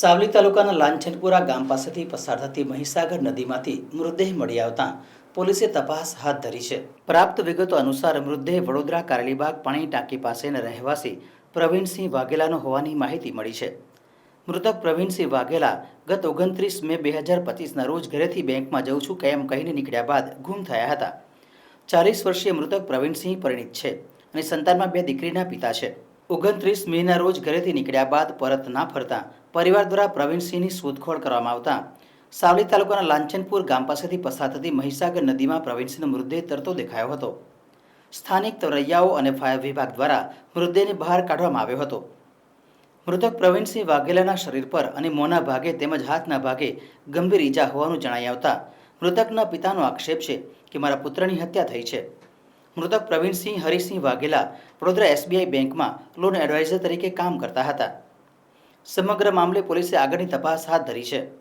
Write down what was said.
સાવલી તાલુકાના લાંછનપુરા ગામ પાસેથી પસાર થતી મહીસાગર નદીમાંથી મૃતદેહ મળી આવતા પોલીસે તપાસ હાથ ધરી છે। પ્રાપ્ત વિગતો અનુસાર મૃતદેહ વડોદરા કારેલીબાગ પાણી ટાંકી પાસેના રહેવાસી પ્રવીણસિંહ વાઘેલાનો હોવાની માહિતી મળી છે। મૃતક પ્રવીણસિંહ વાઘેલા ગત 29 મે 2025ના રોજ ઘરેથી બેંકમાં જઉં છું કેમ કહીને નીકળ્યા બાદ ગુમ થયા હતા। 40 વર્ષીય મૃતક પ્રવીણસિંહ પરિણીત છે અને સંતાનમાં 2 દીકરીના પિતા છે। 29 મેના રોજ ઘરેથી નીકળ્યા બાદ પરત ના ફરતા પરિવાર દ્વારા પ્રવીણસિંહની શોધખોળ કરવામાં આવતા સાવલી તાલુકાના લાંછનપુર ગામ પાસેથી પસાર થતી મહીસાગર નદીમાં પ્રવીણસિંહનો મૃતદેહ તરતો દેખાયો હતો। સ્થાનિક તરવૈયાઓ અને ફાયર વિભાગ દ્વારા મૃતદેહને બહાર કાઢવામાં આવ્યો હતો। મૃતક પ્રવીણસિંહ વાઘેલાના શરીર પર અને મોંના ભાગે તેમજ હાથના ભાગે ગંભીર ઈજા હોવાનું જણાઈ આવતા મૃતકના પિતાનો આક્ષેપ છે કે મારા પુત્રની હત્યા થઈ છે। મૃતક પ્રવીણસિંહ હરિસિંહ વાઘેલા વડોદરા SBI બેંકમાં લોન એડવાઇઝર તરીકે કામ કરતા હતા। સમગ્ર મામલે પોલીસે આગળની તપાસ હાથ ધરી છે।